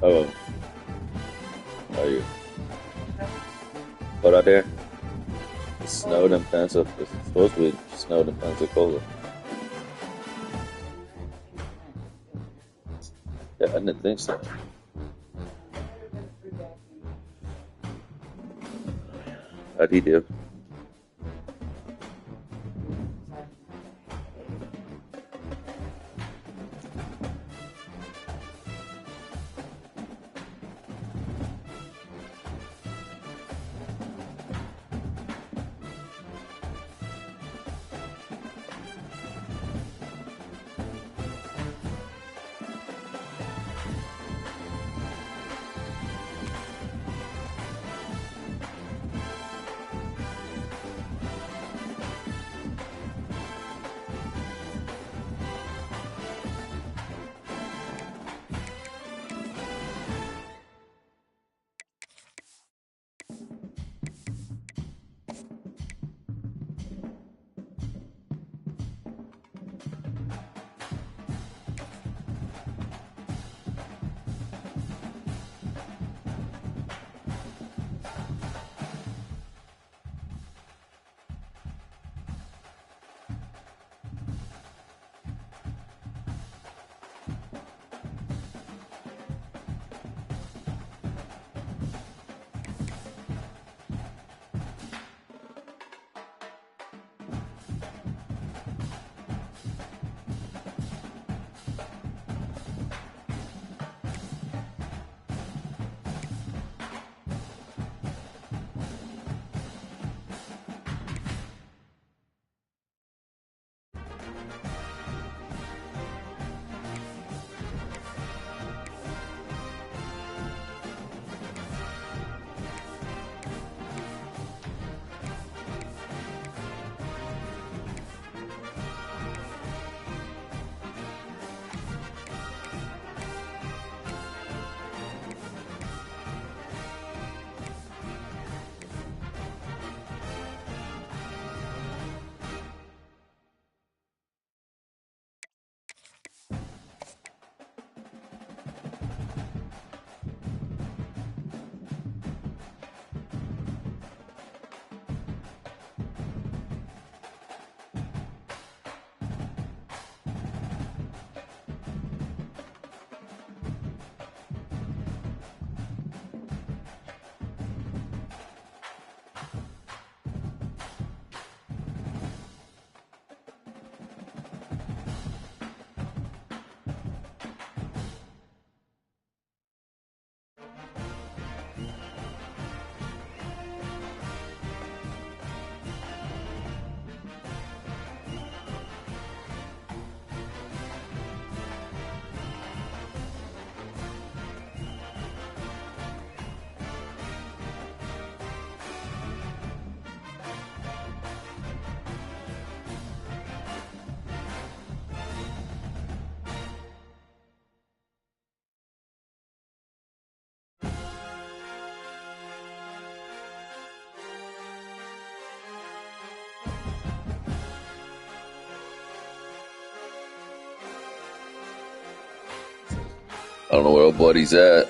Oh, are you? What out there? It snowed in Pensacola. It's supposed to be snowed in Pensacola. Yeah, I didn't think so. How'd he do? I don't know where old buddy's at.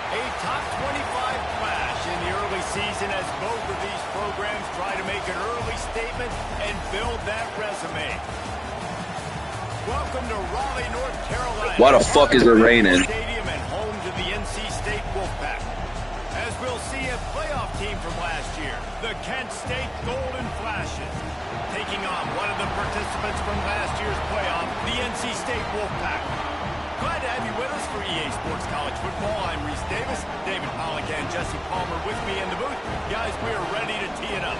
A top 25 clash in the early season as both of these programs try to make an early statement and build that resume. Welcome to Raleigh, North Carolina. Why the fuck is it raining? Stadium and home to the NC State Wolfpack. As we'll see a playoff team from last year, the Kent State Golden Flashes, taking on one of the participants from last year's playoff, the NC State Wolfpack. Glad to have you with us for EA Sports College Football. I'm Reese Davis, David Pollack and Jesse Palmer with me in the booth. Guys, we are ready to tee it up.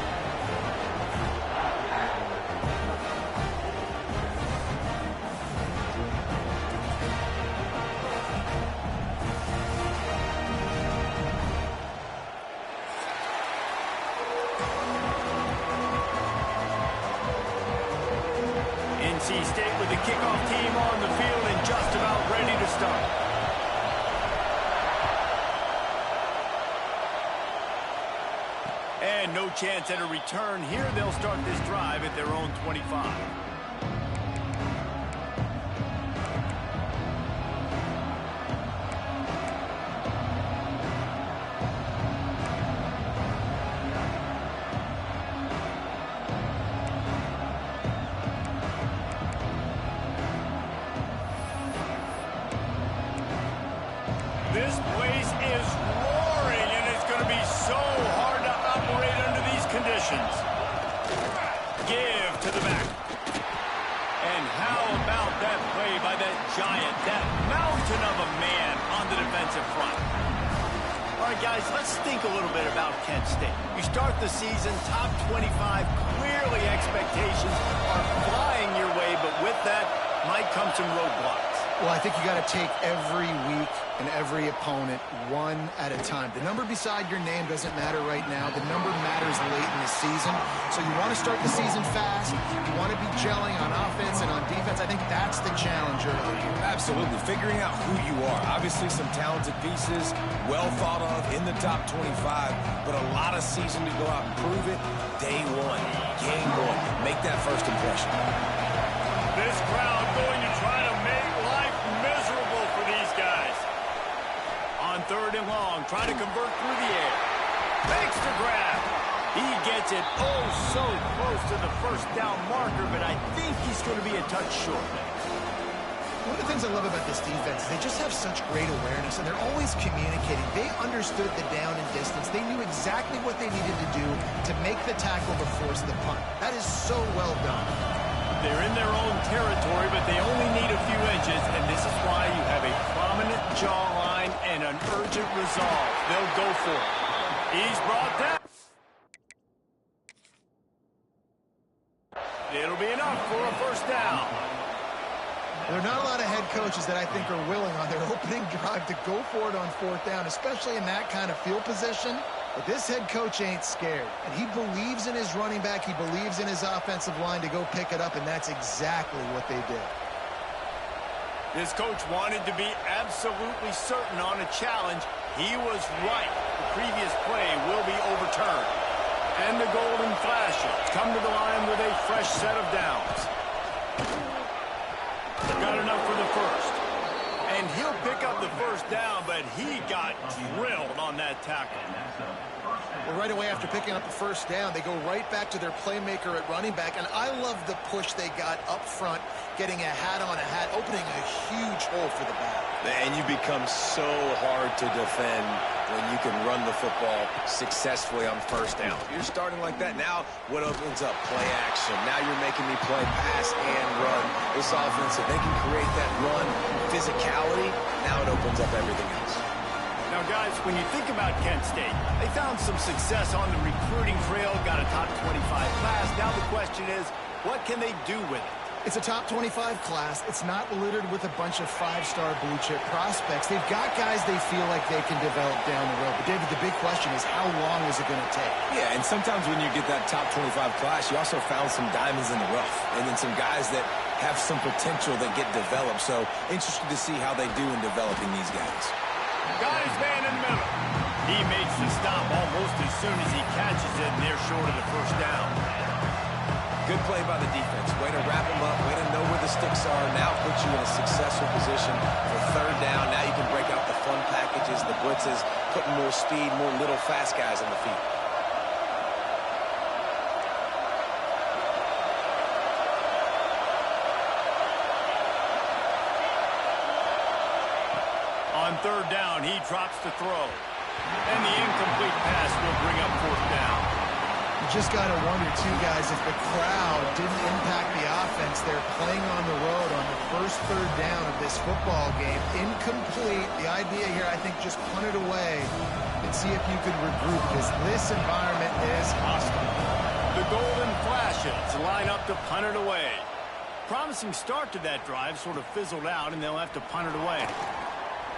NC State with the kickoff team on the field and just about ready to start. And no chance at a return here. They'll start this drive at their own 25. defensive front. All right, guys, let's think a little bit about Kent State. You start the season top 25. Clearly, expectations are flying your way, but with that might come some roadblocks. Well, I think you got to take every week and every opponent one at a time. The number beside your name doesn't matter right now. The number matters late in the season. So you want to start the season fast. You want to be gelling on offense and on defense. I think that's the challenge early. Absolutely. Figuring out who you are. Obviously, some talented pieces, well thought of in the top 25, but a lot of season to go out and prove it. Day one, game one. Make that first impression. This crowd going to try to make life miserable for these guys. On 3rd and long, trying to convert through the air. Makes the grab. He gets it oh so close to the first down marker, but I think he's going to be a touch short. One of the things I love about this defense is they just have such great awareness, and they're always communicating. They understood the down and distance. They knew exactly what they needed to do to make the tackle to force the punt. That is so well done. They're in their own territory, but they only need a few inches, and this is why you have a prominent jawline and an urgent resolve. They'll go for it. He's brought down. It'll be enough for a first down. There are not a lot of head coaches that I think are willing on their opening drive to go for it on 4th down, especially in that kind of field position. But this head coach ain't scared, and he believes in his running back. He believes in his offensive line to go pick it up, and that's exactly what they did. This coach wanted to be absolutely certain on a challenge. He was right. The previous play will be overturned. And the Golden Flashes come to the line with a fresh set of downs. Got enough for the first. And he'll pick up the first down, but he got drilled on that tackle. Well, right away after picking up the first down, they go right back to their playmaker at running back. And I love the push they got up front, getting a hat on a hat, opening a huge hole for the back. And you become so hard to defend when you can run the football successfully on 1st down. You're starting like that. Now what opens up? Play action. Now you're making me play pass and run. This offense, if they can create that run physicality, now it opens up everything else. Now, guys, when you think about Kent State, they found some success on the recruiting trail, got a top 25 class. Now the question is, what can they do with it? It's a top 25 class. It's not littered with a bunch of 5-star blue-chip prospects. They've got guys they feel like they can develop down the road. But, David, the big question is, how long is it going to take? Yeah, and sometimes when you get that top 25 class, you also found some diamonds in the rough. And then some guys that have some potential that get developed. So, interested to see how they do in developing these guys. Got his man in the middle. He makes the stop almost as soon as he catches it, and they're short of the first down. Good play by the defense. Way to wrap them up. Way to know where the sticks are. Now puts you in a successful position for 3rd down. Now you can break out the fun packages, the blitzes, putting more speed, more little fast guys on the field. On 3rd down, he drops to throw. And the incomplete pass will bring up 4th down. You just got to wonder, too, guys, if the crowd didn't impact the offense. They're playing on the road on the first 3rd down of this football game. Incomplete. The idea here, I think, just punt it away and see if you can regroup, because this environment is hostile. The Golden Flashes line up to punt it away. Promising start to that drive, sort of fizzled out, and they'll have to punt it away.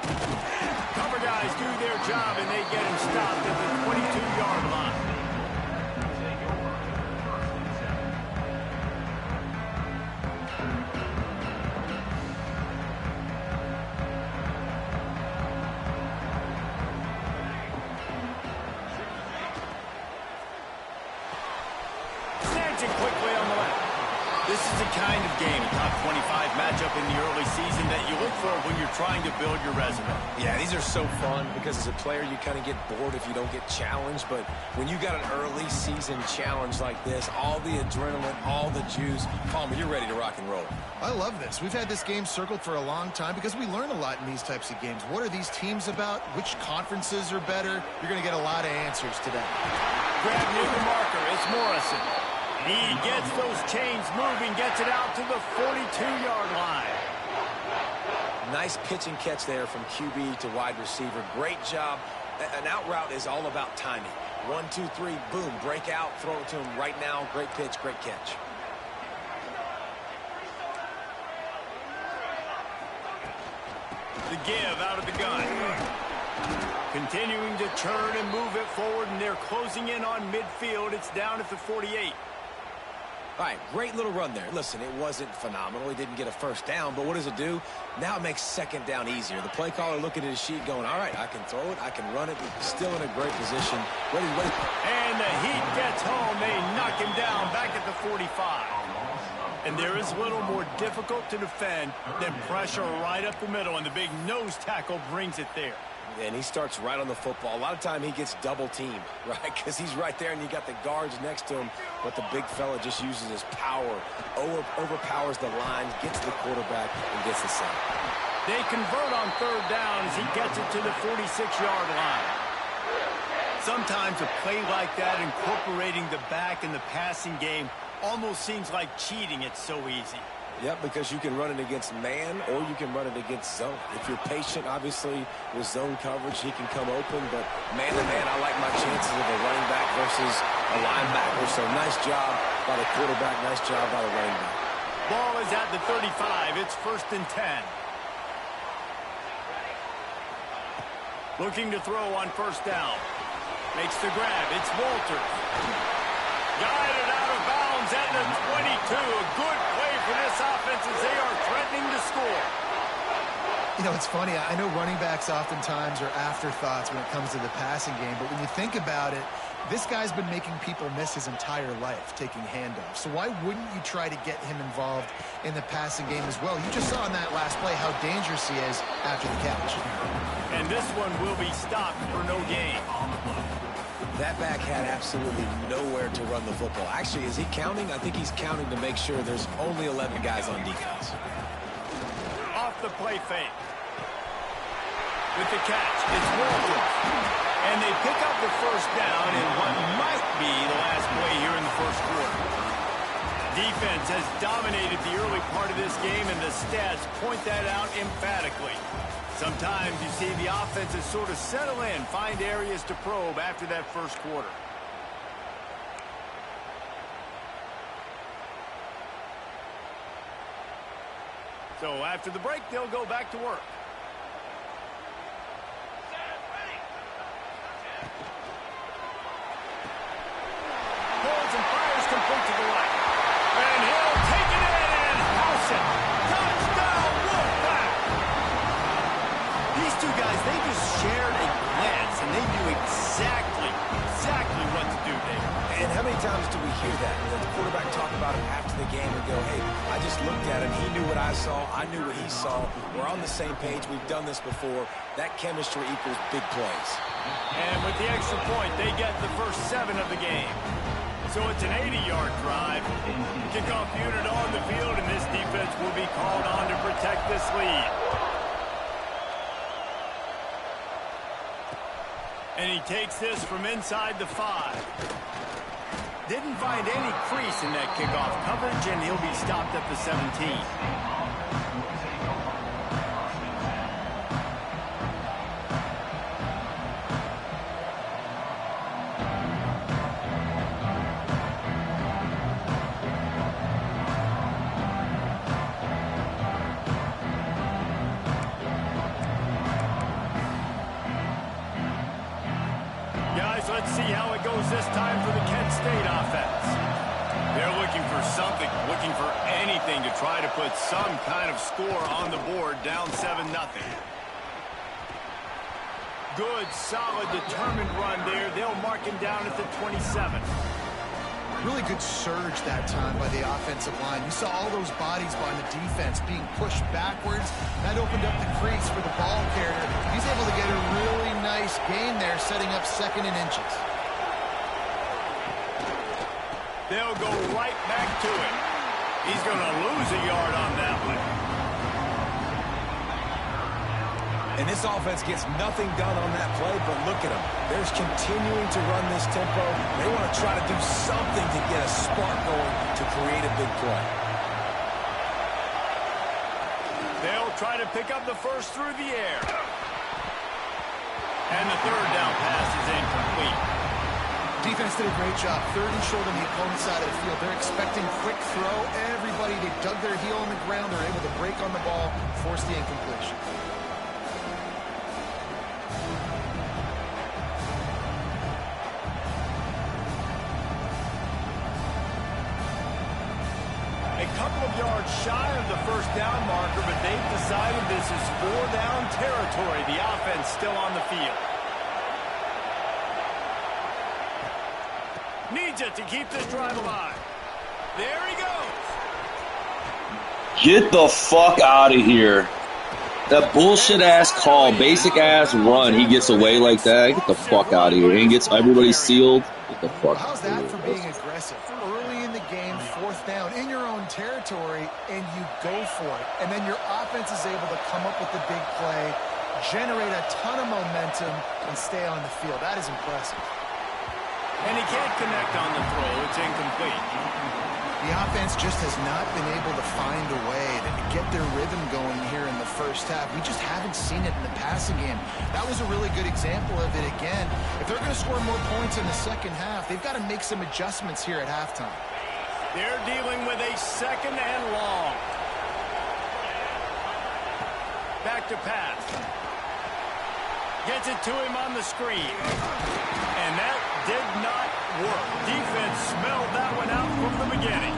Cover guys do their job, and they get him stopped at the 22-yard line. Snags it quickly on the left. This is the kind of game, a top 25 matchup in the early season, that you look for when you're trying to build your resume. Yeah, these are so fun because as a player you kind of get bored if you don't get challenged, but when you got an early season challenge like this, all the adrenaline, all the juice, Palmer, you're ready to rock and roll. I love this. We've had this game circled for a long time because we learn a lot in these types of games. What are these teams about? Which conferences are better? You're going to get a lot of answers today. Grab near the marker. It's Morrison. He gets those chains moving, gets it out to the 42-yard line. Nice pitch and catch there from QB to wide receiver. Great job. An out route is all about timing. 1, 2, 3, boom, break out, throw it to him right now. Great pitch, great catch. The give out of the gun. Continuing to turn and move it forward, and they're closing in on midfield. It's down at the 48. All right, great little run there. Listen, it wasn't phenomenal. He didn't get a first down, but what does it do? Now it makes second down easier. The play caller looking at his sheet going, all right, I can throw it, I can run it. Still in a great position. Ready. And the heat gets home. They knock him down back at the 45. And there is little more difficult to defend than pressure right up the middle, and the big nose tackle brings it there. And he starts right on the football. A lot of time he gets double teamed, right? Because he's right there and you got the guards next to him. But the big fella just uses his power, overpowers the line, gets to the quarterback, and gets the sack. They convert on third down as he gets it to the 46-yard line. Sometimes a play like that, incorporating the back in the passing game, almost seems like cheating. It's so easy. Yep, because you can run it against man or you can run it against zone. If you're patient, obviously, with zone coverage, he can come open. But man-to-man, I like my chances of a running back versus a linebacker. So nice job by the quarterback, nice job by the running back. Ball is at the 35. It's 1st and 10. Looking to throw on first down. Makes the grab. It's Walters. Guided out of bounds at the 22. A good play for this offense as they are threatening to score. You know, it's funny. I know running backs oftentimes are afterthoughts when it comes to the passing game, but when you think about it, this guy's been making people miss his entire life taking handoffs. So why wouldn't you try to get him involved in the passing game as well? You just saw in that last play how dangerous he is after the catch. And this one will be stopped for no gain. That back had absolutely nowhere to run the football. Actually, is he counting? I think he's counting to make sure there's only 11 guys on defense. Off the play fake. With the catch, it's Walters. And they pick up the first down in what might be the last play here in the first quarter. Defense has dominated the early part of this game, and the stats point that out emphatically. Sometimes you see the offenses sort of settle in, find areas to probe after that first quarter. So after the break, they'll go back to work. Pulls and fires complete to the right. And he'll take it in and house it. Touchdown, Wolfpack! These two guys, they just shared a glance, and they knew exactly what to do there. And how many times do we hear that? The quarterback talk about it after the game and go, hey, I just looked at him. He knew what I saw. I knew what he saw. We're on the same page. We've done this before. That chemistry equals big plays. And with the extra point, they get the first 7 of the game. So it's an 80-yard drive. Kickoff unit on the field, and this defense will be called on to protect this lead. And he takes this from inside the 5. Didn't find any crease in that kickoff coverage, and he'll be stopped at the 17. Let's see how it goes this time for the Kent State offense. They're looking for something, looking for anything to try to put some kind of score on the board, down 7-0. Good, solid, determined run there. They'll mark him down at the 27. Really good surge that time by the offensive line. You saw all those bodies by the defense being pushed backwards. That opened up the crease for the ball carrier. He's able to get a really nice gain there, setting up 2nd and inches. They'll go right back to it. He's going to lose a yard on that one. And this offense gets nothing done on that play, but look at them. They're continuing to run this tempo. They want to try to do something to get a spark going to create a big play. They'll try to pick up the first through the air. And the third down pass is incomplete. Defense did a great job. Third and short on the opponent's side of the field. They're expecting quick throw. Everybody, they dug their heel on the ground. They're able to break on the ball, force the incompletion. A couple of yards shy of the first down marker, but they've decided this is 4-down territory. The offense still on the field. Needs it to keep this drive alive. There he goes. Get the fuck out of here. That bullshit-ass call, basic-ass run, he gets away like that. Get the fuck out of here. He gets everybody sealed. Get the fuck out How's of here. that for being aggressive? Early in the game, fourth down, in your own territory, and you go for it. And then your offense is able to come up with the big play, generate a ton of momentum, and stay on the field. That is impressive. And he can't connect on the throw. It's incomplete. The offense just has not been able to find a way to get their rhythm going here in the first half. We just haven't seen it in the passing game. That was a really good example of it again. If they're going to score more points in the second half, they've got to make some adjustments here at halftime. They're dealing with a second and long. Back to pass. Gets it to him on the screen. And that did not work. Defense smelled that one out from the beginning.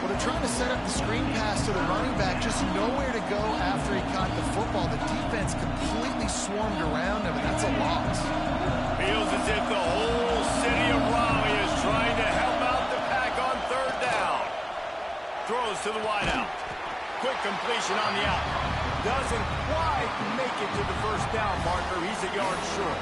Well, they're trying to set up the screen pass to the running back, just nowhere to go after he caught the football. The defense completely swarmed around him, and that's a loss. Feels as if the whole city of Raleigh is trying to help out the pack on third down. Throws to the wideout. Quick completion on the out. Doesn't quite make it to the first down marker. He's a yard short.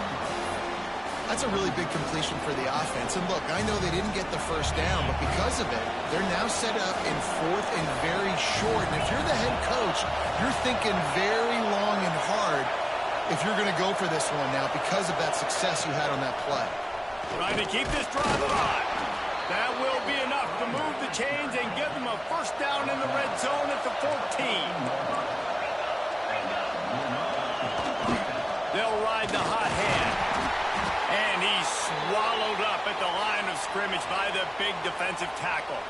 That's a really big completion for the offense. And look, I know they didn't get the first down, but because of it, they're now set up in fourth and very short. And if you're the head coach, you're thinking very long and hard if you're going to go for this one now because of that success you had on that play. Trying to keep this drive alive. That will be enough to move the chains and give them a first down in the red zone at the 14. They'll ride the hot hand. And he's swallowed up at the line of scrimmage by the big defensive tackle.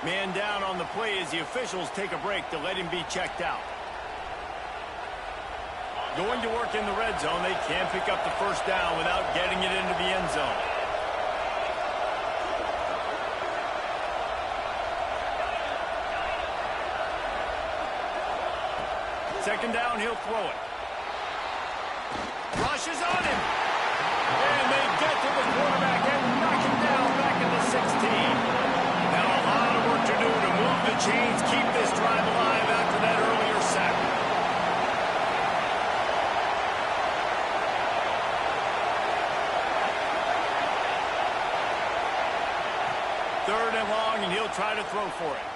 Man down on the play as the officials take a break to let him be checked out. Going to work in the red zone. They can't pick up the first down without getting it into the end zone. Second down, he'll throw it. Rushes on him. And they get to the quarterback and knock him down back at the 16. Now a lot of work to do to move the chains, keep this drive alive after that earlier sack. Third and long, and he'll try to throw for it.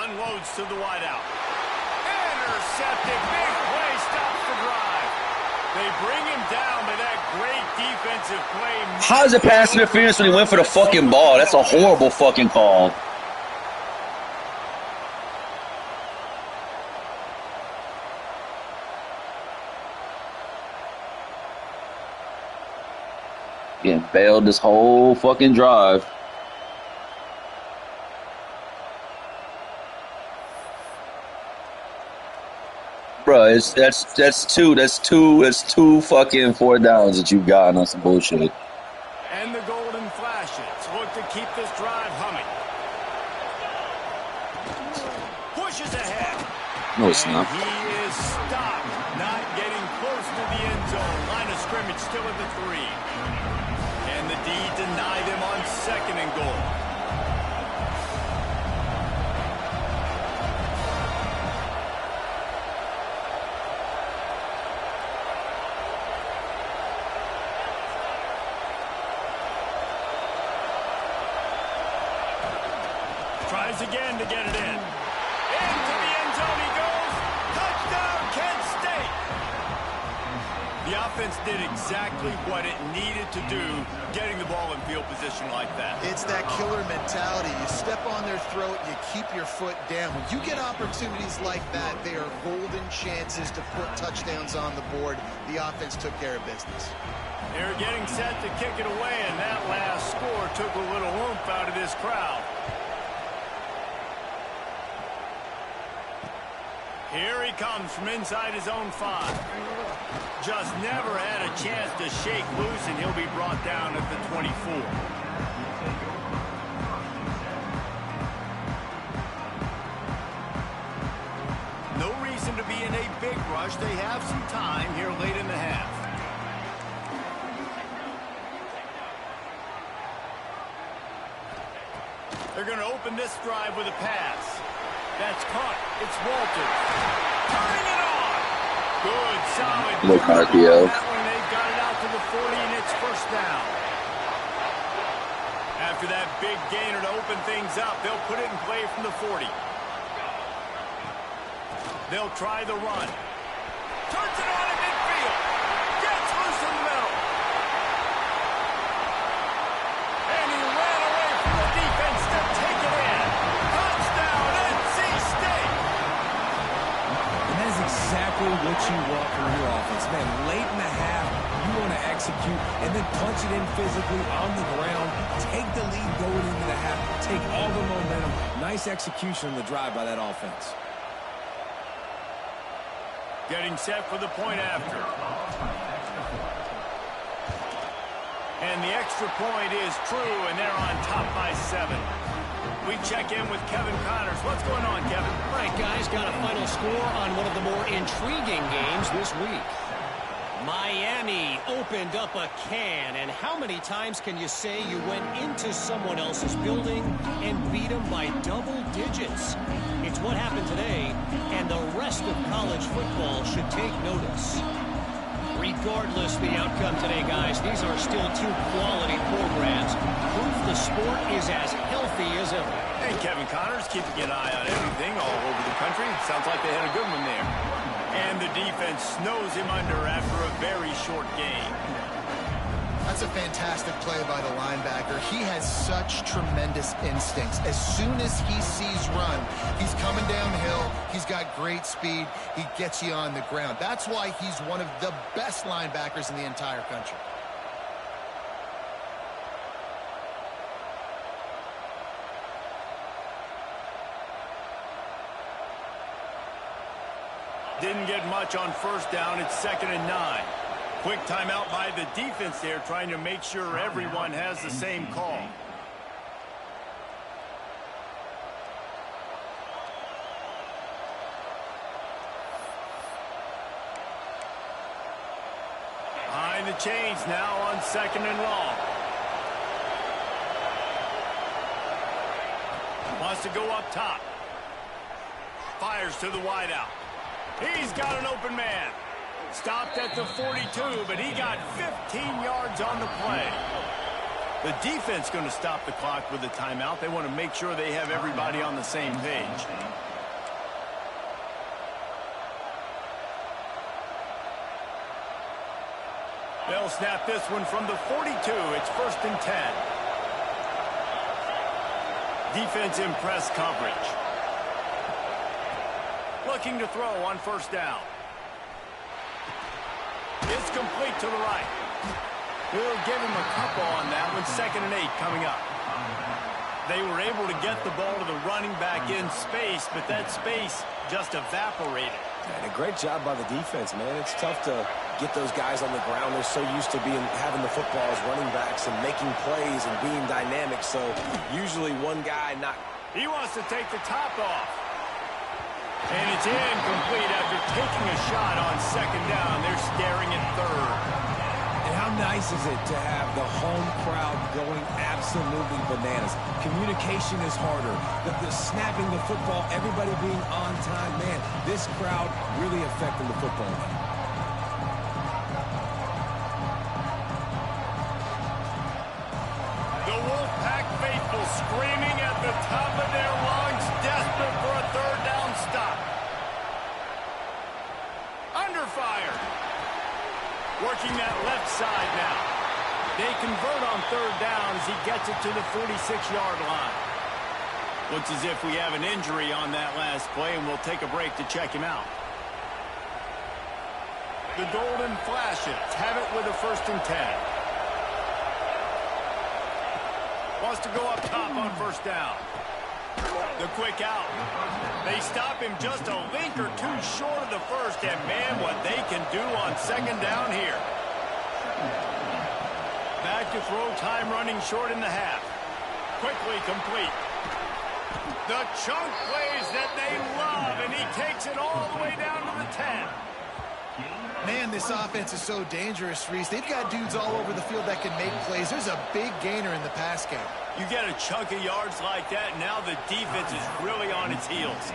Unloads to the wideout. Intercepted. Big play. Stops the drive. They bring him down by that great defensive play. How is it pass interference when he went for the fucking ball? That's a horrible fucking call. Getting bailed this whole fucking drive. Bro, that's two fucking 4 downs that you got on some bullshit. And the golden flashes look to keep this drive humming. Pushes ahead. No, it's not. He is stopped, not getting close to the end zone. Line of scrimmage still at the 3. And the D denied him on second and goal. Tries again to get it in. Into the end zone he goes. Touchdown, Kent State. The offense did exactly what it needed to do, getting the ball in field position like that. It's that killer mentality. You step on their throat, you keep your foot down. When you get opportunities like that, they are golden chances to put touchdowns on the board. The offense took care of business. They're getting set to kick it away, and that last score took a little oomph out of this crowd. Here he comes from inside his own 5. Just never had a chance to shake loose, and he'll be brought down at the 24. No reason to be in a big rush. They have some time here late in the half. They're going to open this drive with a pass. That's caught. It's Walters. Turning it on. Good, solid. Look, RPO. They've got it out to the 40, and it's first down. After that big gainer to open things up, they'll put it in play from the 40. They'll try the run. Turns it on in midfield. Gets loose in the middle. And he ran away from the defense to take it in. Touchdown, NC State. And that is exactly what you want from your offense. Man, late in the half, you want to execute and then punch it in physically on the ground. Take the lead going into the half. Take all the momentum. Nice execution on the drive by that offense. Getting set for the point after. And the extra point is true, and they're on top by 7. We check in with Kevin Connors. What's going on, Kevin? All right, guys, got a final score on one of the more intriguing games this week. Miami opened up a can, and how many times can you say you went into someone else's building and beat them by double digits? It's what happened today, and the rest of college football should take notice. Regardless the outcome today, guys, these are still two quality programs. Proof the sport is as healthy as ever. Hey, Kevin Connors, keeping an eye on everything all over the country. Sounds like they had a good one there. And the defense snows him under after a very short game. That's a fantastic play by the linebacker. He has such tremendous instincts. As soon as he sees run, he's coming downhill. He's got great speed. He gets you on the ground. That's why he's one of the best linebackers in the entire country. Didn't get much on first down. It's 2nd and 9. Quick timeout by the defense there, trying to make sure everyone has the same call. Behind the chains now on 2nd and long. Wants to go up top. Fires to the wideout. He's got an open man. Stopped at the 42, but he got 15 yards on the play. The defense going to stop the clock with a timeout. They want to make sure they have everybody on the same page. They'll snap this one from the 42. It's 1st and 10. Defense in press coverage. Looking to throw on first down. It's complete to the right. We'll give him a couple on that one. 2nd and 8 coming up. They were able to get the ball to the running back in space, but that space just evaporated. And a great job by the defense, man. It's tough to get those guys on the ground. They're so used to having the football as running backs and making plays and being dynamic. So usually one guy not. He wants to take the top off. And it's incomplete after taking a shot on 2nd down. They're staring at 3rd. And how nice is it to have the home crowd going absolutely bananas? Communication is harder. The snapping the football, everybody being on time. Man, this crowd really affecting the football game. The Wolfpack faithful screaming at the top of their lungs, desperate for a 3rd down stop. Under fire. Working that left side now. They convert on third down as he gets it to the 46-yard line. Looks as if we have an injury on that last play, and we'll take a break to check him out. The Golden Flashes have it with a 1st and 10. Wants to go up top on 1st down. The quick out. They stop him just a link or two short of the 1st, and man, what they can do on 2nd down here. Back to throw, time running short in the half. Quickly complete. The chunk plays that they love, and he takes it all the way down to the 10. Man, this offense is so dangerous, Reese. They've got dudes all over the field that can make plays. There's a big gainer in the pass game. You get a chunk of yards like that, and now the defense is really on its heels.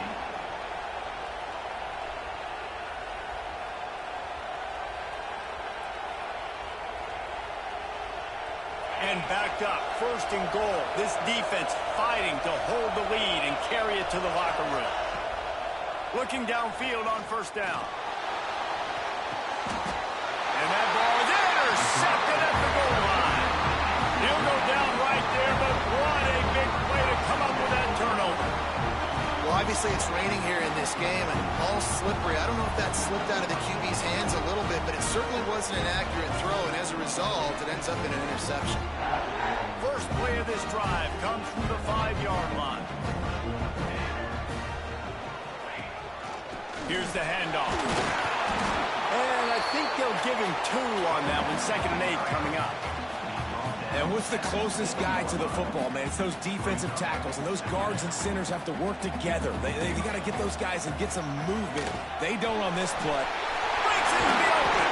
And backed up, 1st and goal. This defense fighting to hold the lead and carry it to the locker room. Looking downfield on 1st down. And that ball is intercepted at the goal line. He'll go down right there, but what a big play to come up with that turnover. Well, obviously it's raining here in this game, and all slippery. I don't know if that slipped out of the QB's hands a little bit, but it certainly wasn't an accurate throw, and as a result, it ends up in an interception. First play of this drive comes from the 5-yard line. Here's the handoff. And I think they'll give him 2 on that one, 2nd and 8 coming up. And what's the closest guy to the football, man? It's those defensive tackles, and those guards and centers have to work together. They got to get those guys and get some movement. They don't on this play. Breaks into the open.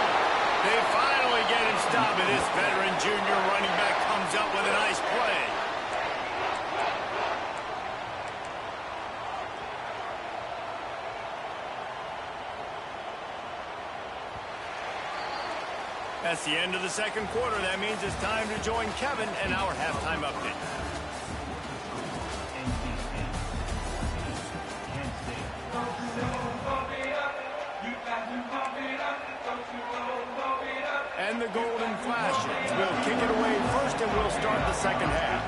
They finally get him stopped, and this veteran junior running back comes up with a nice play. That's the end of the 2nd quarter. That means it's time to join Kevin and our halftime update. And the Golden Flashes will kick it away first, and we'll start the 2nd half.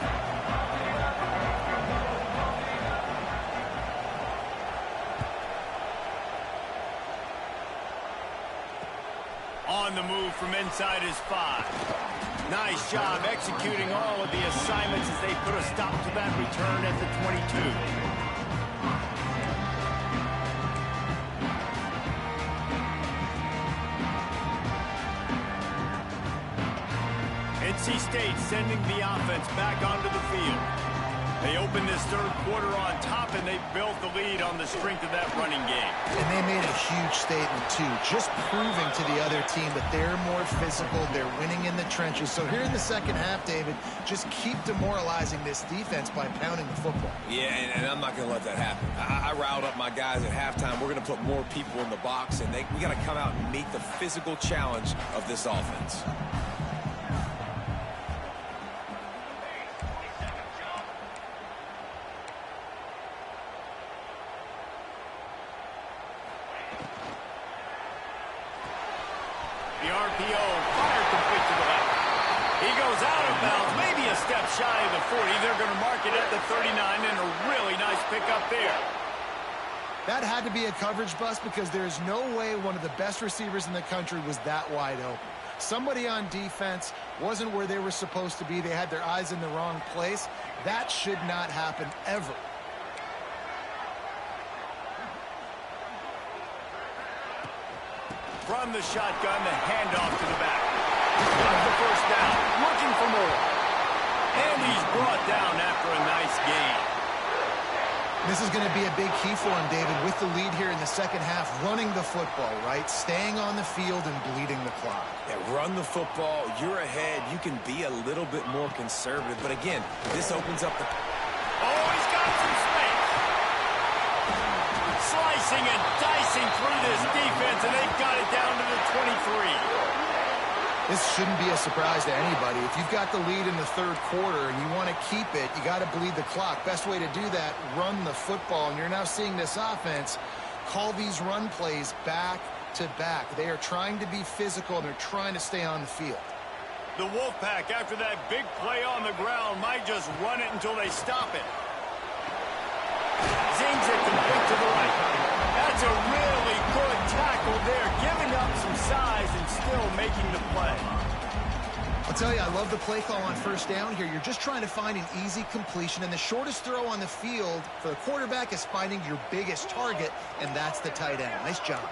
On the move from inside his 5. Nice job executing all of the assignments as they put a stop to that return at the 22. NC State sending the offense back onto the field. They open this 3rd quarter on top, and they built the lead on the strength of that running game. And they made a huge statement, too, just proving to the other team that they're more physical, they're winning in the trenches. So here in the 2nd half, David, just keep demoralizing this defense by pounding the football. Yeah, and I'm not going to let that happen. I riled up my guys at halftime. We're going to put more people in the box, and we got to come out and meet the physical challenge of this offense. The RPO fired complete to the left. He goes out of bounds, maybe a step shy of the 40. They're going to mark it at the 39, and a really nice pickup there. That had to be a coverage bust because there's no way one of the best receivers in the country was that wide open. Somebody on defense wasn't where they were supposed to be. They had their eyes in the wrong place. That should not happen ever. From the shotgun, the handoff to the back. Got the 1st down, looking for more. And he's brought down after a nice gain. This is going to be a big key for him, David, with the lead here in the 2nd half, running the football, right? Staying on the field and bleeding the clock. Yeah, run the football. You're ahead. You can be a little bit more conservative. But again, this opens up the... Oh, he's got some space. Slicing and dicing through this defense, and they've got it down to the 23. This shouldn't be a surprise to anybody. If you've got the lead in the 3rd quarter and you want to keep it, you got to bleed the clock. Best way to do that, run the football. And you're now seeing this offense call these run plays back to back. They are trying to be physical, and they're trying to stay on the field. The Wolfpack, after that big play on the ground, might just run it until they stop it. Zings it complete to the right. That's a really good tackle there, giving up some size and still making the play. I'll tell you, I love the play call on first down here. You're just trying to find an easy completion, and the shortest throw on the field for the quarterback is finding your biggest target, and that's the tight end. Nice job.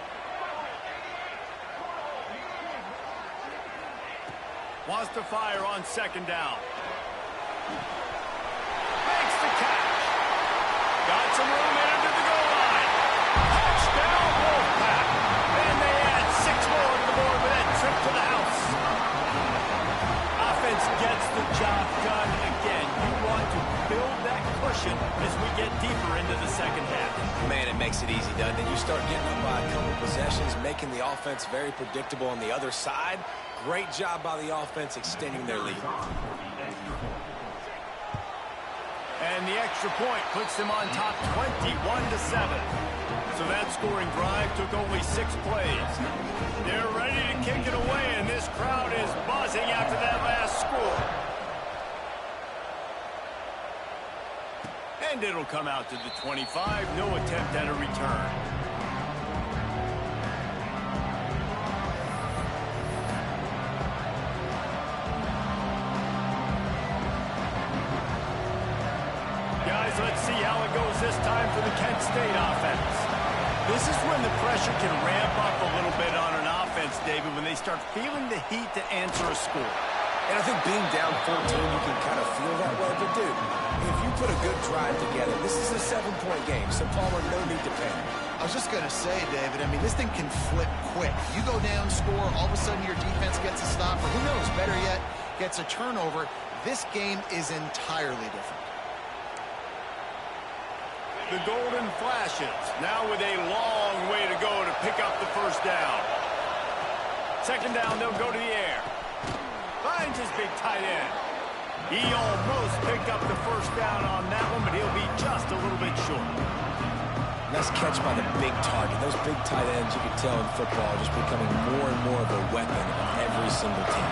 Wants to fire on second down. Makes the catch. Got some room into the goal line. Touchdown, Wolfpack. And they add 6 more to the board with that trip to the house. Offense gets the job done again. You want to build that cushion as we get deeper into the second half. Man, it makes it easy, doesn't it? You start getting up by a couple possessions, making the offense very predictable on the other side. Great job by the offense extending their lead. And the extra point puts them on top 21-7. So that scoring drive took only 6 plays. They're ready to kick it away, and this crowd is buzzing after that last score. And it'll come out to the 25. No attempt at a return. Guys, let's see how it goes this time for the Kent State offense. This is when the pressure can ramp up a little bit on an offense, David, when they start feeling the heat to answer a score. And I think being down 14, you can kind of feel that way. But, dude, if you put a good drive together, this is a 7-point game, so Palmer, no need to panic. I was just going to say, David, I mean, this thing can flip quick. You go down, score, all of a sudden your defense gets a stop, or who knows, better yet, gets a turnover. This game is entirely different. The Golden Flashes, now with a long way to go to pick up the first down. Second down, they'll go to the air. Finds his big tight end. He almost picked up the first down on that one, but he'll be just a little bit short. Nice catch by the big target. Those big tight ends, you can tell in football, are just becoming more and more of a weapon on every single team.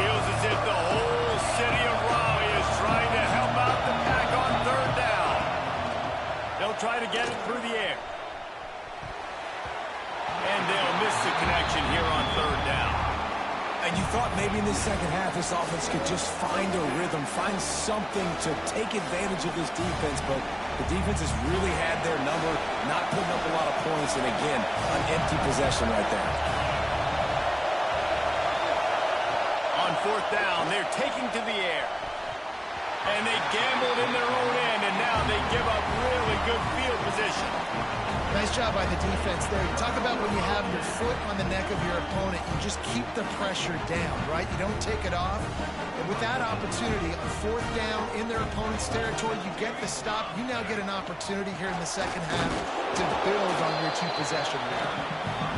Feels as if the whole city of Raleigh is trying to help out the pack on third down. They'll try to get it through the air. And they'll miss the connection here on third down. And you thought maybe in the second half this offense could just find a rhythm, find something to take advantage of this defense, but the defense has really had their number, not putting up a lot of points, and again, an empty possession right there. On fourth down, they're taking to the air. And they gambled in their own end, and now they give up really good field position. Nice job by the defense there. You talk about when you have your foot on the neck of your opponent, you just keep the pressure down, right? You don't take it off. And with that opportunity, on fourth down in their opponent's territory, you get the stop. You now get an opportunity here in the second half to build on your 2-possession lead.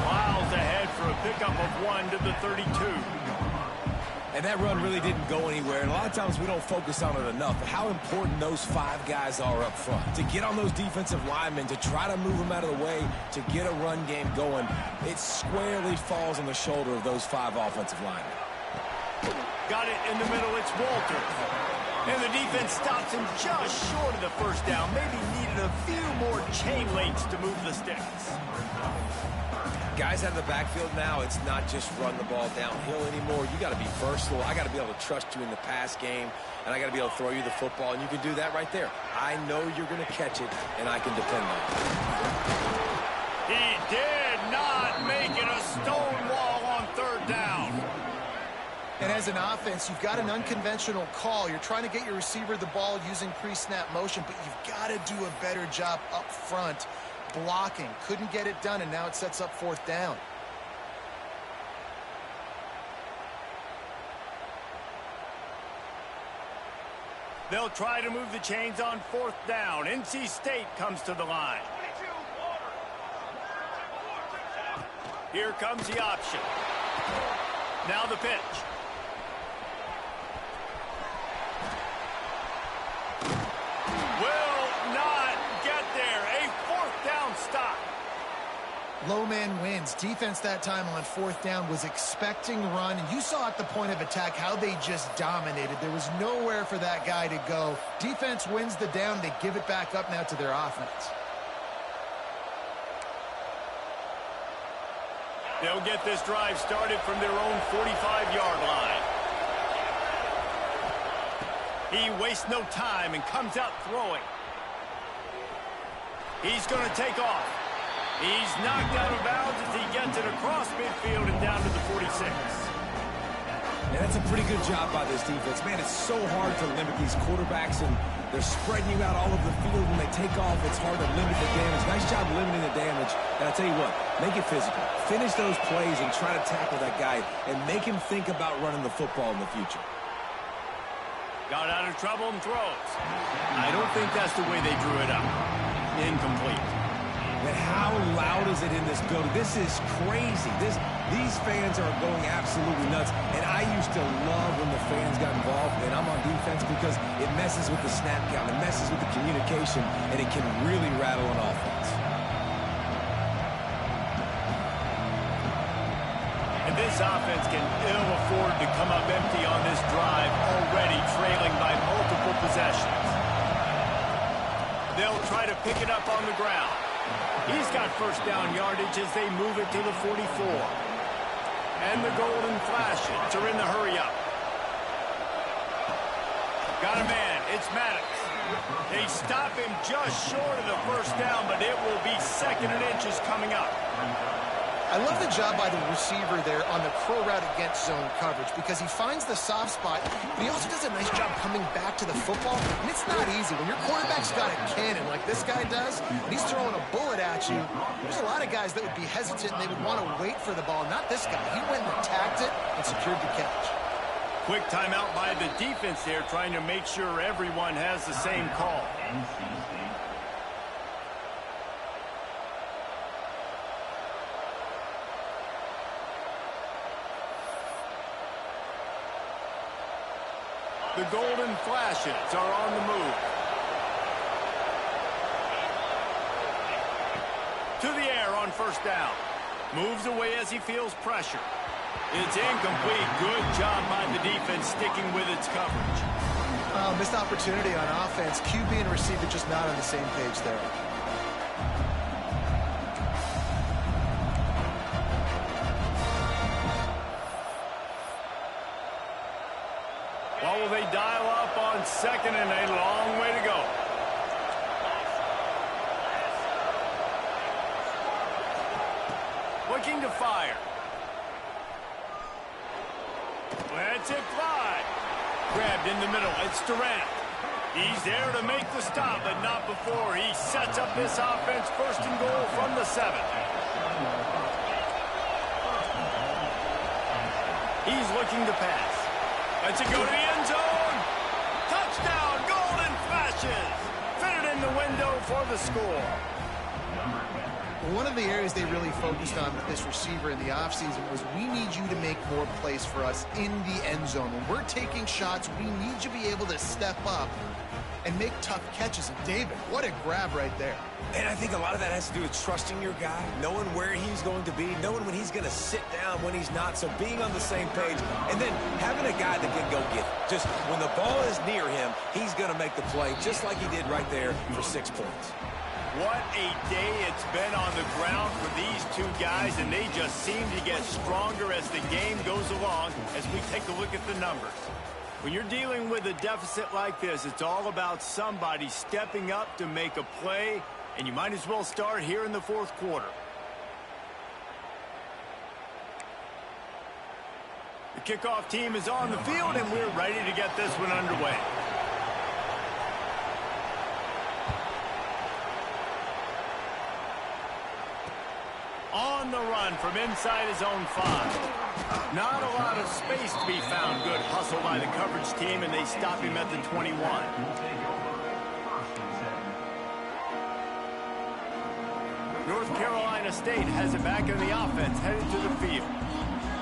Miles ahead for a pickup of 1 to the 32. And that run really didn't go anywhere. And a lot of times we don't focus on it enough. But how important those 5 guys are up front. To get on those defensive linemen, to try to move them out of the way, to get a run game going, it squarely falls on the shoulder of those 5 offensive linemen. Got it in the middle, it's Walters. And the defense stops him just short of the first down. Maybe needed a few more chain links to move the sticks. Guys out of the backfield now, it's not just run the ball downhill anymore. You got to be versatile. I got to be able to trust you in the pass game, and I got to be able to throw you the football, and you can do that right there. I know you're going to catch it, and I can depend on it. He did not make it a stone wall on third down. And as an offense, you've got an unconventional call. You're trying to get your receiver the ball using pre-snap motion, but you've got to do a better job up front blocking. Couldn't get it done, and now it sets up fourth down. They'll try to move the chains on fourth down. NC State comes to the line. Here comes the option. Now the pitch. Will not get there. A fourth down stop. Low man wins. Defense that time on 4th down was expecting run. And you saw at the point of attack how they just dominated. There was nowhere for that guy to go. Defense wins the down. They give it back up now to their offense. They'll get this drive started from their own 45-yard line. He wastes no time and comes out throwing. He's going to take off. He's knocked out of bounds as he gets it across midfield and down to the 46. And that's a pretty good job by this defense. Man, it's so hard to limit these quarterbacks, and they're spreading you out all over the field. When they take off, it's hard to limit the damage. Nice job limiting the damage. And I'll tell you what, make it physical. Finish those plays and try to tackle that guy and make him think about running the football in the future. Got out of trouble and throws. I don't think that's the way they drew it up. Incomplete. But how loud is it in this building? This is crazy. These fans are going absolutely nuts. And I used to love when the fans got involved, and I'm on defense, because it messes with the snap count. It messes with the communication, and it can really rattle an offense. And this offense can ill afford to come up empty on this drive, already trailing by multiple possessions. They'll try to pick it up on the ground. He's got first down yardage as they move it to the 44. And the golden flashes are in the hurry up. Got a man. It's Maddox. They stop him just short of the first down, but it will be 2nd and inches coming up. I love the job by the receiver there on the crow route against zone coverage, because he finds the soft spot, but he also does a nice job coming back to the football. And it's not easy. When your quarterback's got a cannon like this guy does, and he's throwing a bullet at you, there's a lot of guys that would be hesitant and they would want to wait for the ball. Not this guy. He went and attacked it and secured the catch. Quick timeout by the defense there, trying to make sure everyone has the same call. The golden flashes are on the move. To the air on first down. Moves away as he feels pressure. It's incomplete. Good job by the defense sticking with its coverage. Missed opportunity on offense. QB and receiver just not on the same page there. What will they dial up on 2nd and a long way to go? Looking to fire. Lets it fly. Grabbed in the middle. It's Durant. He's there to make the stop, but not before he sets up this offense 1st and goal from the 7. He's looking to pass. Let's it go to the end zone. Touchdown, golden flashes. Fit it in the window for the score. One of the areas they really focused on with this receiver in the offseason was, we need you to make more plays for us in the end zone. When we're taking shots, we need you to be able to step up and make tough catches. And David, what a grab right there. And I think a lot of that has to do with trusting your guy, knowing where he's going to be, knowing when he's going to sit down, when he's not. So being on the same page, and then having a guy that can go get it. Just when the ball is near him, he's going to make the play, just like he did right there for 6 points. What a day it's been on the ground for these two guys, and they just seem to get stronger as the game goes along as we take a look at the numbers. When you're dealing with a deficit like this, it's all about somebody stepping up to make a play, and you might as well start here in the 4th quarter. The kickoff team is on the field, and we're ready to get this one underway. On the run from inside his own 5. Not a lot of space to be found. Good hustle by the coverage team, and they stop him at the 21. North Carolina State has it back in the offense, headed to the field.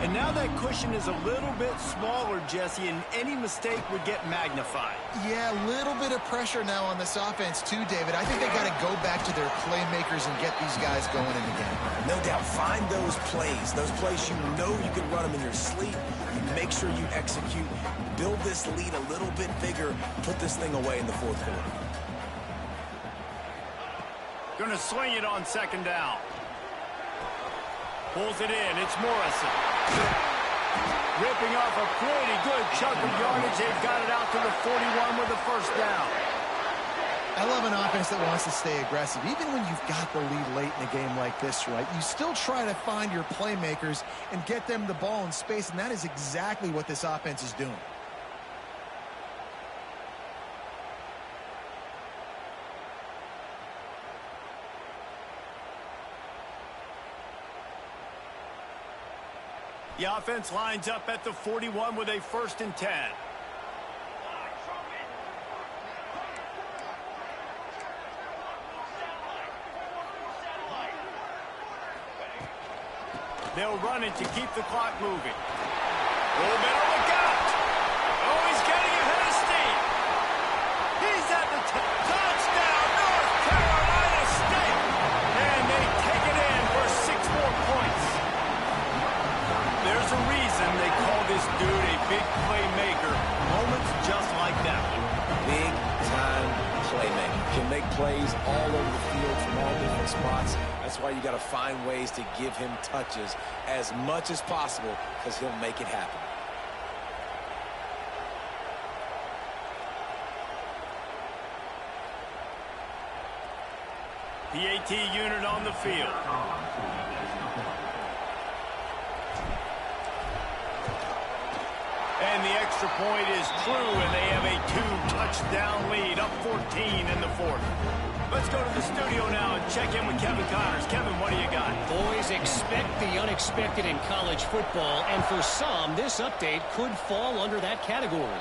And now that cushion is a little bit smaller, Jesse, and any mistake would get magnified. Yeah, a little bit of pressure now on this offense too, David. I think they got to go back to their playmakers and get these guys going in the game. No doubt. Find those plays you know you can run them in your sleep. Make sure you execute. Build this lead a little bit bigger. Put this thing away in the fourth quarter. Gonna swing it on second down. Pulls it in. It's Morrison. Ripping off a pretty good chunk of yardage. They've got it out to the 41 with a first down. I love an offense that wants to stay aggressive. Even when you've got the lead late in a game like this, right, you still try to find your playmakers and get them the ball in space, and that is exactly what this offense is doing. The offense lines up at the 41 with a 1st and 10. They'll run it to keep the clock moving. Oh, better look out. Oh, he's getting ahead of steam. He's at the touchdown, North Carolina State. And they take it in for 6 more points. There's a reason they call this dude a big playmaker. Moments just like that one. Big-time playmaker. Can make plays all over the field from all different spots. That's why you got to find ways to give him touches as much as possible, because he'll make it happen. PAT unit on the field. And the extra point is true, and they have a 2-touchdown lead, up 14 in the 4th. Let's go to the studio now and check in with Kevin Connors. Kevin, what do you got? Boys, expect the unexpected in college football, and for some, this update could fall under that category.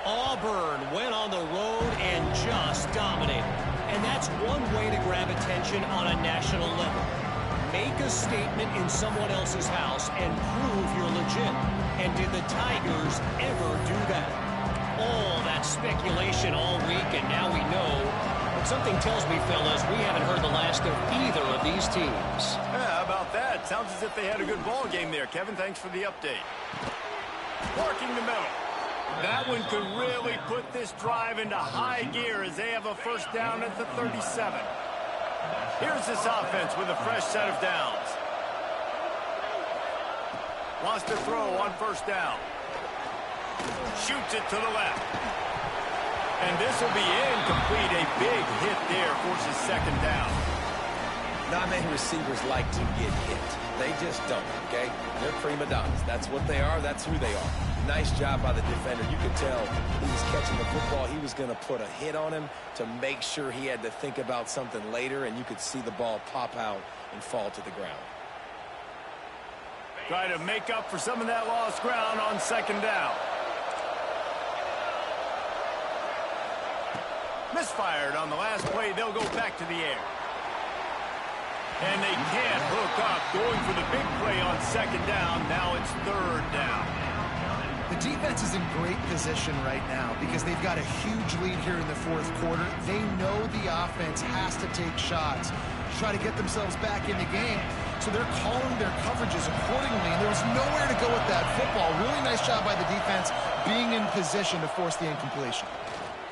Auburn went on the road and just dominated. And that's one way to grab attention on a national level. Make a statement in someone else's house and prove you're legit. And did the Tigers ever do that? All that speculation all week, and now we know. But something tells me, fellas, we haven't heard the last of either of these teams. Yeah, how about that? Sounds as if they had a good ball game there. Kevin, thanks for the update. Parking the middle. That one could really put this drive into high gear as they have a first down at the 37. Here's this offense with a fresh set of downs. Wants to throw on first down. Shoots it to the left. And this will be incomplete. A big hit there forces second down. Not many receivers like to get hit. They just don't, okay? They're prima donnas. That's what they are. That's who they are. Nice job by the defender. You could tell he was catching the football. He was going to put a hit on him to make sure he had to think about something later, and you could see the ball pop out and fall to the ground. Try to make up for some of that lost ground on second down. Misfired on the last play. They'll go back to the air. And they can't hook up. Going for the big play on second down. Now it's third down. The defense is in great position right now because they've got a huge lead here in the 4th quarter. They know the offense has to take shots to try to get themselves back in the game. So they're calling their coverages accordingly. And there was nowhere to go with that football. Really nice job by the defense being in position to force the incompletion.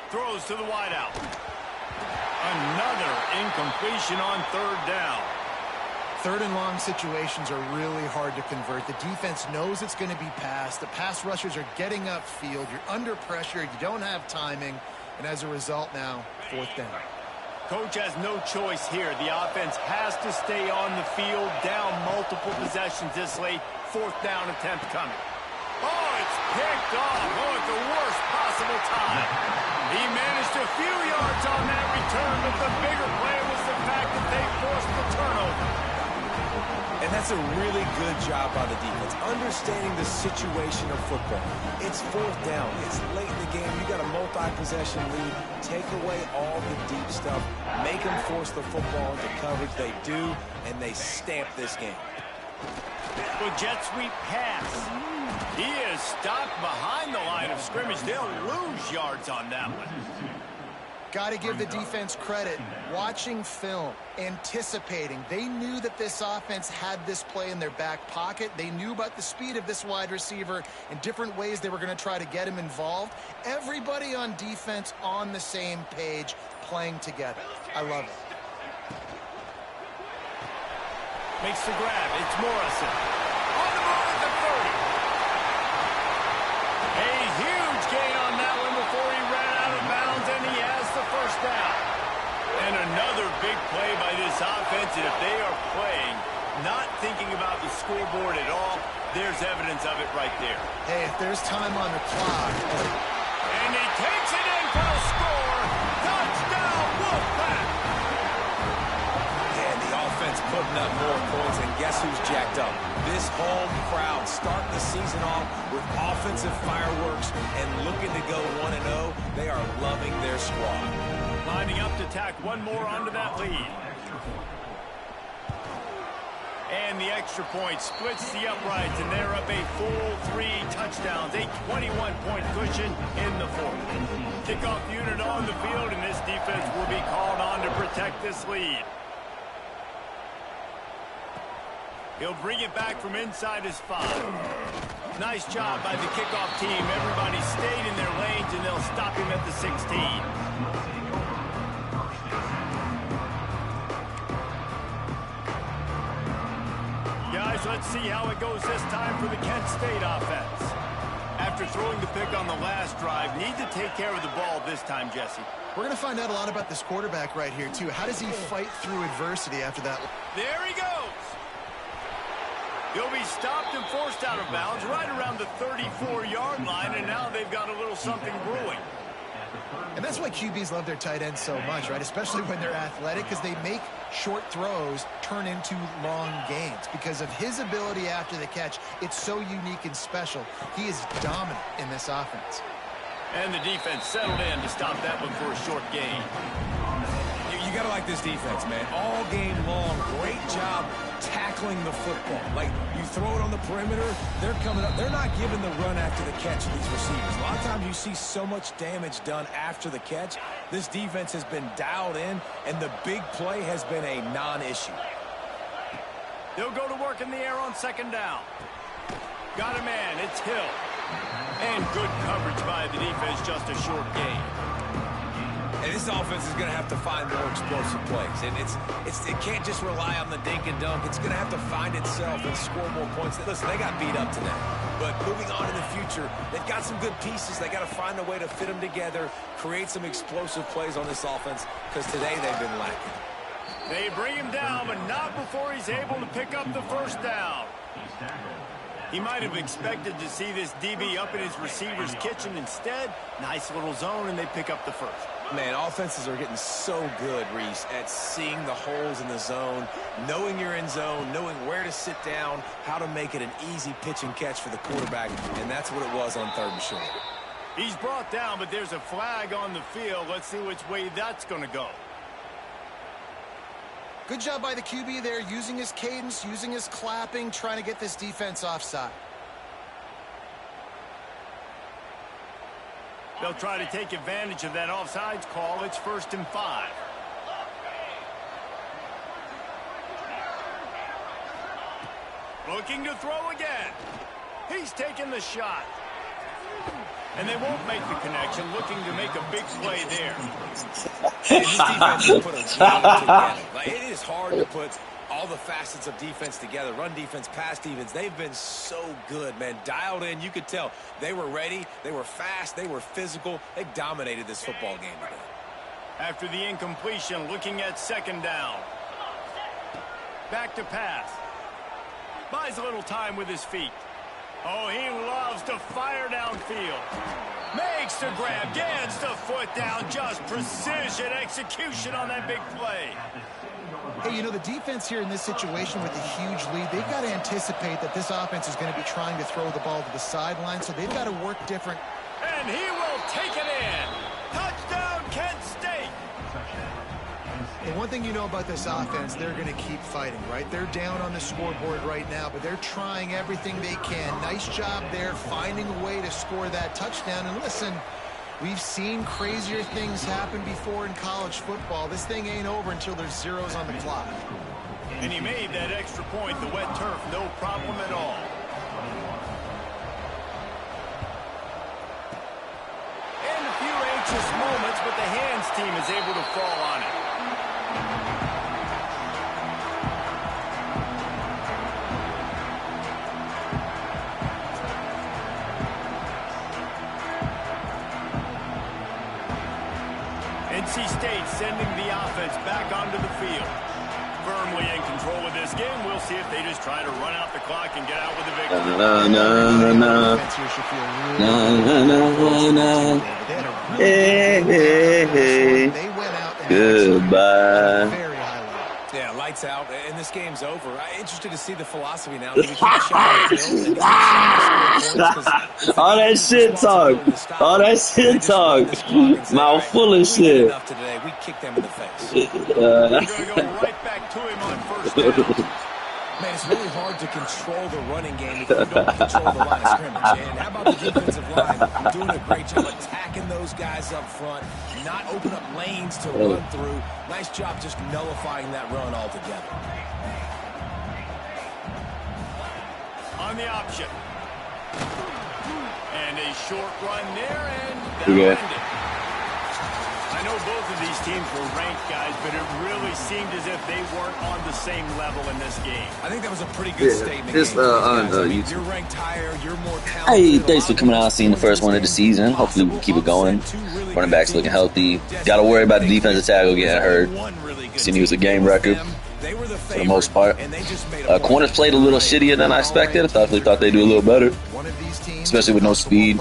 Throws to the wideout. Another incompletion on third down. 3rd and long situations are really hard to convert. The defense knows it's going to be passed. The pass rushers are getting upfield. You're under pressure. You don't have timing. And as a result now, 4th down. Coach has no choice here. The offense has to stay on the field, down multiple possessions this late. 4th down attempt coming. Oh, it's picked off. Oh, at the worst possible time. He managed a few yards on that return, but the bigger play was the fact that they forced the turnover. And that's a really good job by the defense, understanding the situation of football. It's 4th down. It's late in the game. You got a multi-possession lead. Take away all the deep stuff. Make them force the football into coverage. They do, and they stamp this game. Well, jet sweep pass. He is stopped behind the line of scrimmage. They'll lose yards on that one. Got to give the defense credit. Watching film, anticipating. They knew that this offense had this play in their back pocket. They knew about the speed of this wide receiver and different ways they were going to try to get him involved. Everybody on defense on the same page, playing together. I love it. Makes the grab. It's Morrison. On the move at the 30. A huge gain on that one before he ran out of bounds, and he has the first down. And another big play by this offense, and if they are playing, not thinking about the scoreboard at all, there's evidence of it right there. Hey, if there's time on the clock. And he takes it in for a score. Touchdown, Wolfpack! Putting up more points, and guess who's jacked up? This home crowd starting the season off with offensive fireworks and looking to go 1-0. They are loving their squad. Lining up to tack one more onto that lead. And the extra point splits the uprights, and they're up a full 3 touchdowns, a 21-point cushion in the fourth. Kickoff unit on the field, and this defense will be called on to protect this lead. He'll bring it back from inside his 5. Nice job by the kickoff team. Everybody stayed in their lanes, and they'll stop him at the 16. Guys, let's see how it goes this time for the Kent State offense. After throwing the pick on the last drive, need to take care of the ball this time, Jesse. We're going to find out a lot about this quarterback right here, too. How does he fight through adversity after that? There he goes. He'll be stopped and forced out of bounds right around the 34-yard line, and now they've got a little something brewing. And that's why QBs love their tight ends so much, right? Especially when they're athletic, because they make short throws turn into long gains. Because of his ability after the catch, it's so unique and special. He is dominant in this offense. And the defense settled in to stop that one for a short gain. You got to like this defense, man. All game long, great job tackling the football. Like, you throw it on the perimeter, they're coming up. They're not giving the run after the catch to these receivers. A lot of times you see so much damage done after the catch. This defense has been dialed in, and the big play has been a non-issue. They'll go to work in the air on second down. Got a man. It's Hill. And good coverage by the defense, just a short gain. And this offense is going to have to find more explosive plays. And it can't just rely on the dink and dunk. It's going to have to find itself and score more points. Listen, they got beat up today. But moving on in the future, they've got some good pieces. They got to find a way to fit them together, create some explosive plays on this offense, because today they've been lacking. They bring him down, but not before he's able to pick up the first down. He might have expected to see this DB up in his receiver's kitchen. Instead, nice little zone, and they pick up the first. Man, offenses are getting so good, Reese, at seeing the holes in the zone, knowing you're in zone, knowing where to sit down, how to make it an easy pitch and catch for the quarterback, and that's what it was on 3rd and short. He's brought down, but there's a flag on the field. Let's see which way that's going to go. Good job by the QB there, using his cadence, using his clapping, trying to get this defense offside. They'll try to take advantage of that offsides call. It's 1st and 5. Looking to throw again. He's taking the shot. And they won't make the connection, looking to make a big play there. And this defense has put a game together. Like, it is hard to put all the facets of defense together. Run defense, pass defense. They've been so good, man. Dialed in. You could tell they were ready. They were fast. They were physical. They dominated this football game today. After the incompletion, looking at second down. Back to pass. Buys a little time with his feet. Oh, he loves to fire downfield. Makes the grab, gets the foot down. Just precision execution on that big play. Hey, you know, the defense here in this situation with a huge lead, they've got to anticipate that this offense is going to be trying to throw the ball to the sideline, so they've got to work different. And he will take it in. Touchdown, Kent State. And once thing you know about this offense, they're going to keep fighting, right? They're down on the scoreboard right now, but they're trying everything they can. Nice job there, finding a way to score that touchdown. And listen, we've seen crazier things happen before in college football. This thing ain't over until there's zeros on the clock. And he made that extra point, the wet turf, no problem at all. And a few anxious moments, but the hands team is able to fall on it. NC State sending the offense back onto the field. Firmly in control of this game. We'll see if they just try to run out the clock and get out with the victory. Hey. Goodbye. Yeah, lights out, and this game's over. I'm interested to see the philosophy now. Do we keep a shot on the field and all that shit talk. All that shit talk. Mouth full of shit. Today, we kick them in the face. We're going to go right back to him on first down. Man, it's really hard to control the running game if you don't control the line of scrimmage. And how about the defensive line doing a great job attacking those guys up front, not open up lanes to run through. Nice job just nullifying that run altogether. On the option. And a short run there, and that'll Okay. end it. I know both of these teams were ranked, guys, but it really seemed as if they weren't on the same level in this game. I think that was a pretty good statement. It's on YouTube. You're ranked higher, you're more talented. Hey, thanks for coming out and seeing the first one of the season. Hopefully we can keep it going. Running backs looking healthy. Got to worry about the defensive tackle getting hurt. Seen he was a game record for the most part. Corners played a little shittier than I expected. I thought they'd do a little better, especially with no speed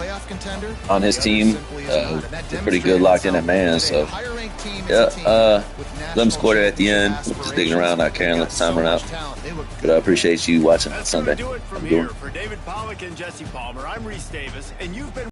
on his team. They're pretty good locked in at man. So yeah, let them score there at the end. Just digging around, not caring, let the time run out. But I appreciate you watching on Sunday. That's going to do it from here. For David Pollack and Jesse Palmer, I'm Reese Davis, and you've been